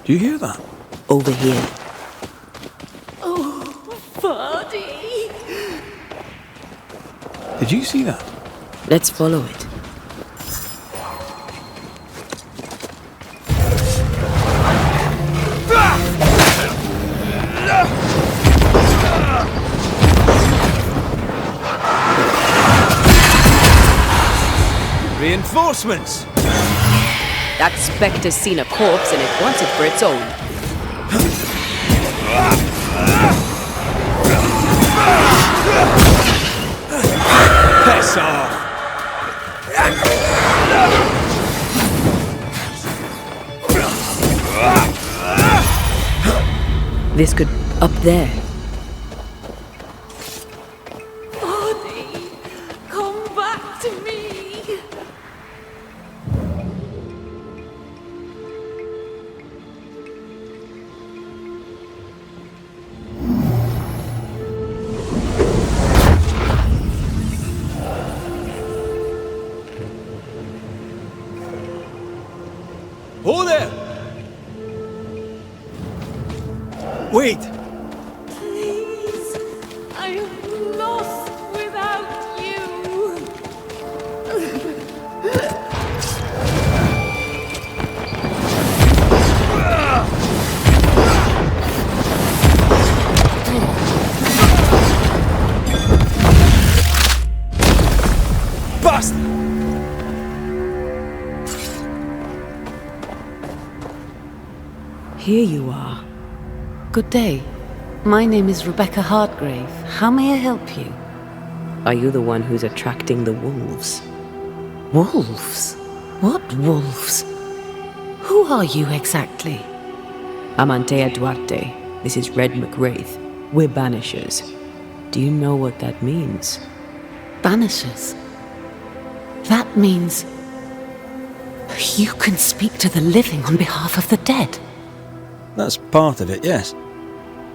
Do you hear that? Over here. Oh, Vardy. Did you see that? Let's follow it. Reinforcements! That spectre's seen a corpse and it wants it for its own. Piss off! This could... up there. Vardy, come back to me. Oh there! Wait! Please, I am lost without you. Bust! Here you are. Good day. My name is Rebecca Hartgrave. How may I help you? Are you the one who's attracting the wolves? Wolves? What wolves? Who are you exactly? I'm Antea Duarte. This is Red McWraith. We're Banishers. Do you know what that means? Banishers? That means... you can speak to the living on behalf of the dead. That's part of it, yes.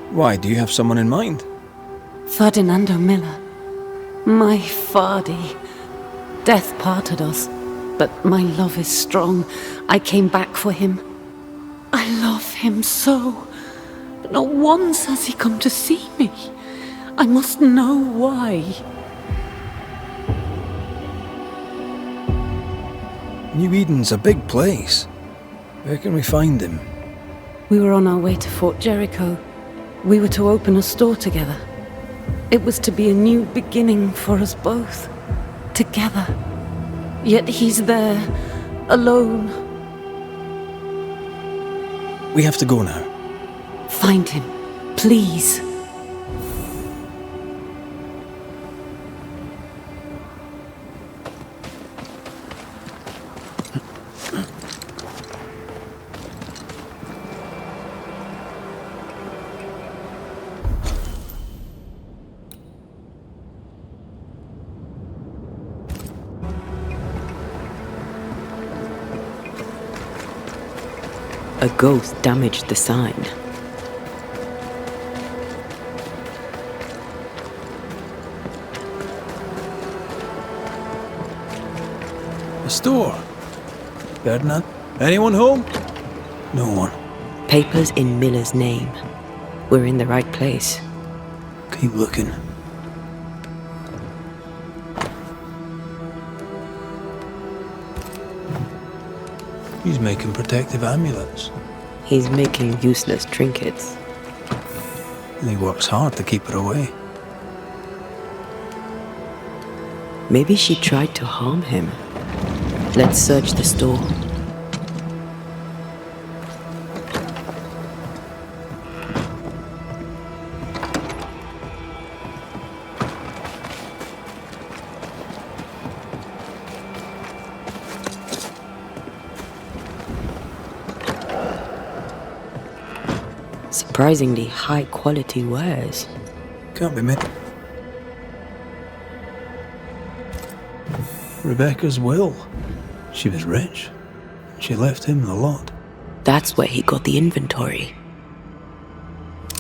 Why, do you have someone in mind? Ferdinando Miller. My Fardy. Death parted us, but my love is strong. I came back for him. I love him so. But not once has he come to see me. I must know why. New Eden's a big place. Where can we find him? We were on our way to Fort Jericho. We were to open a store together. It was to be a new beginning for us both. Together. Yet he's there, alone. We have to go now. Find him, please. A ghost damaged the sign. A store. Ferdinand? Anyone home? No one. Papers in Miller's name. We're in the right place. Keep looking. He's making protective amulets. He's making useless trinkets. And he works hard to keep her away. Maybe she tried to harm him. Let's search the store. Surprisingly high quality wares. Can't be me. Rebecca's will. She was rich. She left him the lot. That's where he got the inventory.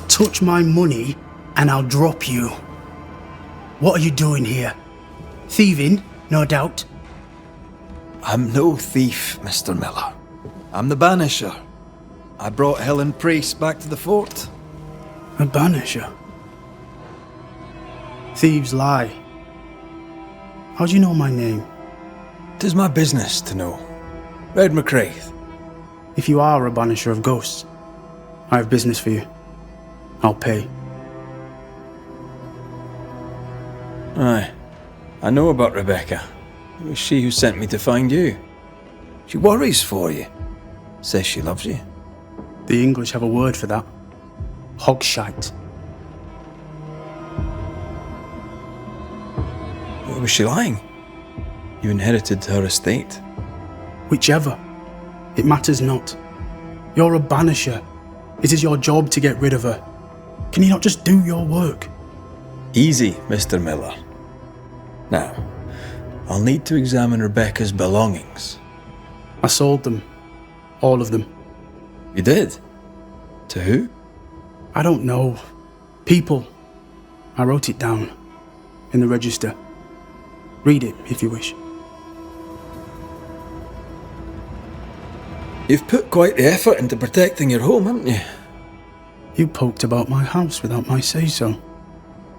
Touch my money and I'll drop you. What are you doing here? Thieving, no doubt. I'm no thief, Mr. Miller. I'm the Banisher. I brought Helen Priest back to the fort. A banisher. Thieves lie. How do you know my name? 'Tis my business to know. Red McCraith. If you are a banisher of ghosts, I have business for you. I'll pay. Aye. I know about Rebecca. It was she who sent me to find you. She worries for you. Says she loves you. The English have a word for that. Hogshite. Was she lying? You inherited her estate. Whichever. It matters not. You're a banisher. It is your job to get rid of her. Can you not just do your work? Easy, Mr. Miller. Now, I'll need to examine Rebecca's belongings. I sold them. All of them. You did? To who? I don't know. People. I wrote it down. In the register. Read it, if you wish. You've put quite the effort into protecting your home, haven't you? You poked about my house without my say-so.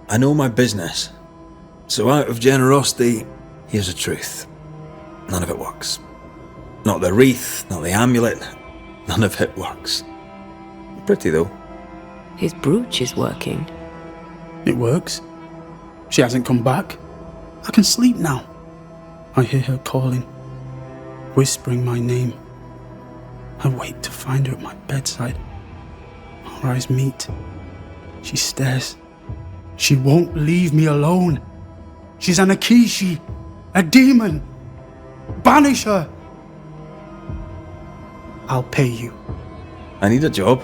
I know my business. So out of generosity, here's the truth. None of it works. Not the wreath, not the amulet. None of it works. Pretty, though. His brooch is working. It works. She hasn't come back. I can sleep now. I hear her calling, whispering my name. I wait to find her at my bedside. Our eyes meet. She stares. She won't leave me alone. She's an Akishi, a demon. Banish her. I'll pay you. I need a job.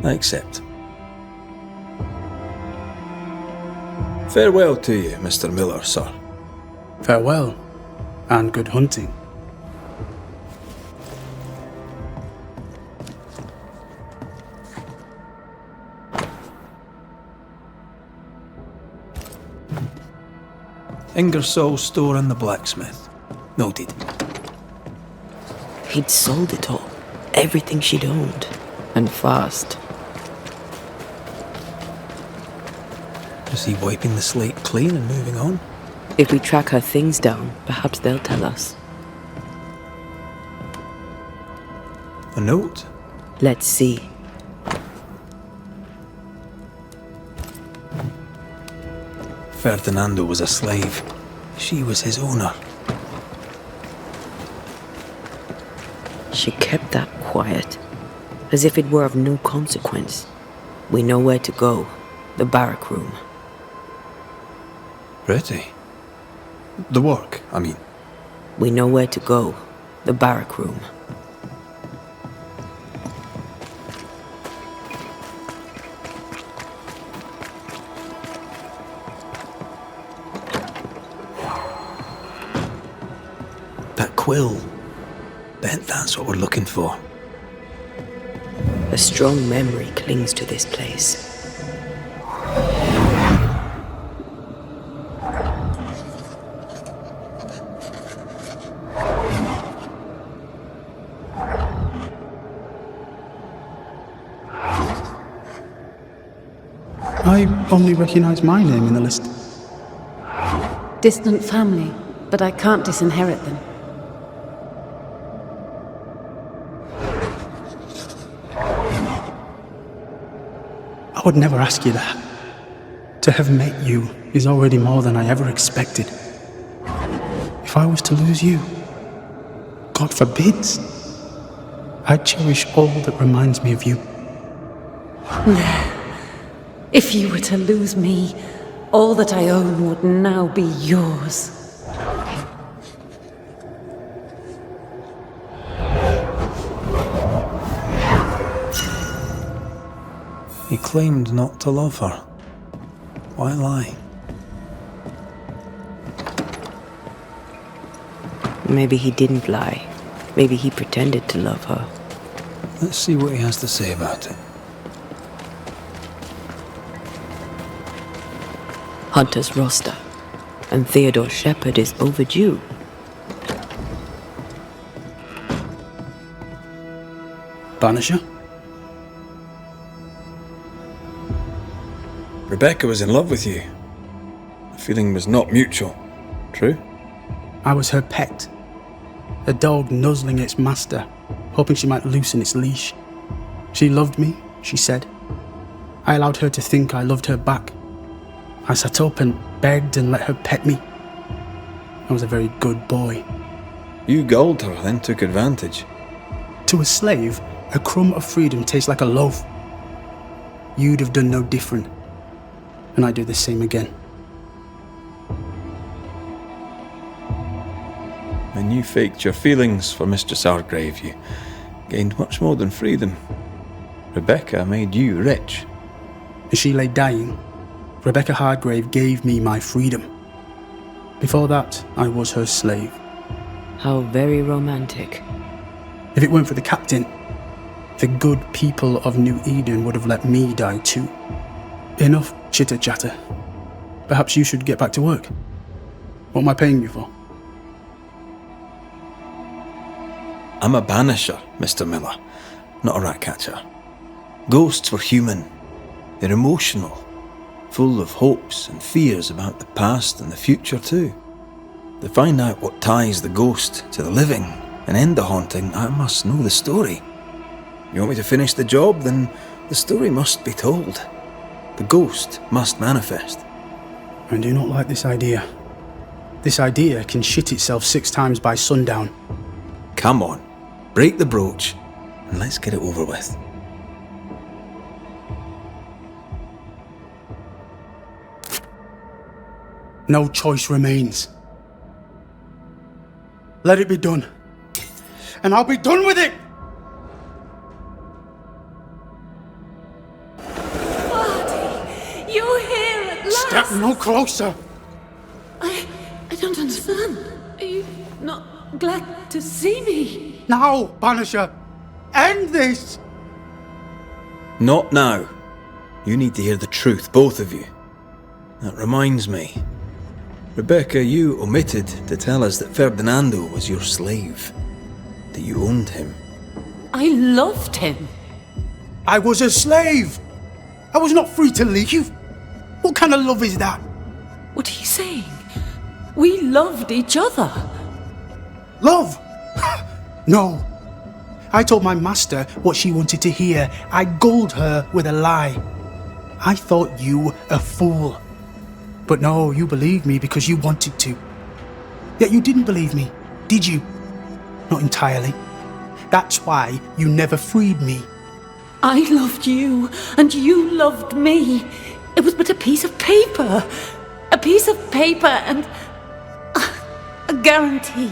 I accept. Farewell to you, Mr. Miller, sir. Farewell, and good hunting. Ingersoll's store and the blacksmith. Noted. He'd sold it all. Everything she'd owned. And fast. Is he wiping the slate clean and moving on? If we track her things down, perhaps they'll tell us. A note? Let's see. Ferdinando was a slave. She was his owner. She kept that quiet, as if it were of no consequence. We know where to go. The barrack room. Pretty. The work, I mean. We know where to go. The barrack room. That quill. Bet that's what we're looking for. A strong memory clings to this place. I only recognize my name in the list. Distant family, but I can't disinherit them. I would never ask you that. To have met you is already more than I ever expected. If I was to lose you, God forbids, I'd cherish all that reminds me of you. If you were to lose me, all that I own would now be yours. He claimed not to love her. Why lie? Maybe he didn't lie. Maybe he pretended to love her. Let's see what he has to say about it. Hunter's roster. And Theodore Shepard is overdue. Banisher? Rebecca was in love with you. The feeling was not mutual. True? I was her pet. A dog nuzzling its master, hoping she might loosen its leash. She loved me, she said. I allowed her to think I loved her back. I sat up and begged and let her pet me. I was a very good boy. You gulled her, then took advantage. To a slave, a crumb of freedom tastes like a loaf. You'd have done no different, and I'd do the same again. When you faked your feelings for Mistress Hargrave, you gained much more than freedom. Rebecca made you rich. As she lay dying, Rebecca Hargrave gave me my freedom. Before that, I was her slave. How very romantic. If it weren't for the captain, the good people of New Eden would have let me die too. Enough chitter-chatter. Perhaps you should get back to work. What am I paying you for? I'm a banisher, Mr. Miller, not a rat catcher. Ghosts were human. They're emotional, full of hopes and fears about the past and the future too. To find out what ties the ghost to the living and end the haunting, I must know the story. You want me to finish the job? Then the story must be told. The ghost must manifest. I do not like this idea. This idea can shit itself 6 times by sundown. Come on, break the brooch and let's get it over with. No choice remains. Let it be done. And I'll be done with it! Marty, you're here at last! Step no closer! I don't understand. Are you not glad to see me? Now, Banisher! End this! Not now. You need to hear the truth, both of you. That reminds me. Rebecca, you omitted to tell us that Ferdinando was your slave. That you owned him. I loved him. I was a slave! I was not free to leave! What kind of love is that? What are you saying? We loved each other. Love? No. I told my master what she wanted to hear. I gulled her with a lie. I thought you a fool. But no, you believed me because you wanted to. Yet you didn't believe me, did you? Not entirely. That's why you never freed me. I loved you, and you loved me. It was but a piece of paper. A piece of paper and a guarantee.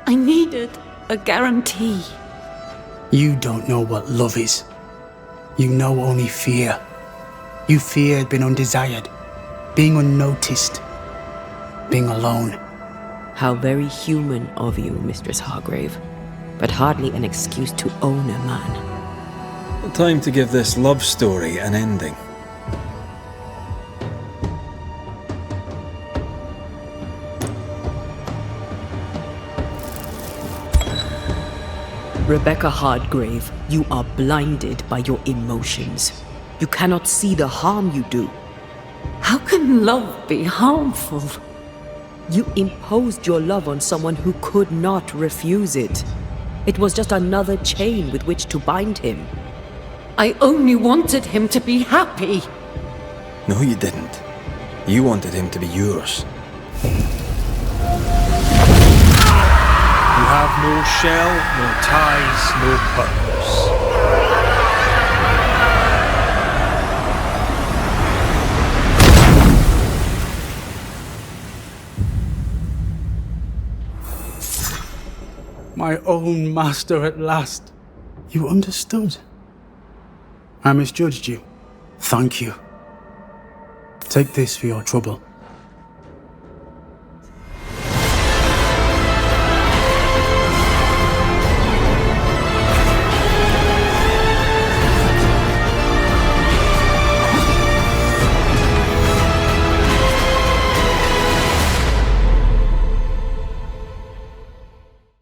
I needed a guarantee. You don't know what love is. You know only fear. You feared being undesired, being unnoticed, being alone. How very human of you, Mistress Hargrave, but hardly an excuse to own a man. Time to give this love story an ending. Rebecca Hargrave, you are blinded by your emotions. You cannot see the harm you do. How can love be harmful? You imposed your love on someone who could not refuse it. It was just another chain with which to bind him. I only wanted him to be happy. No, you didn't. You wanted him to be yours. You have no shell, no ties, no purpose. My own master at last. You understood. I misjudged you. Thank you. Take this for your trouble.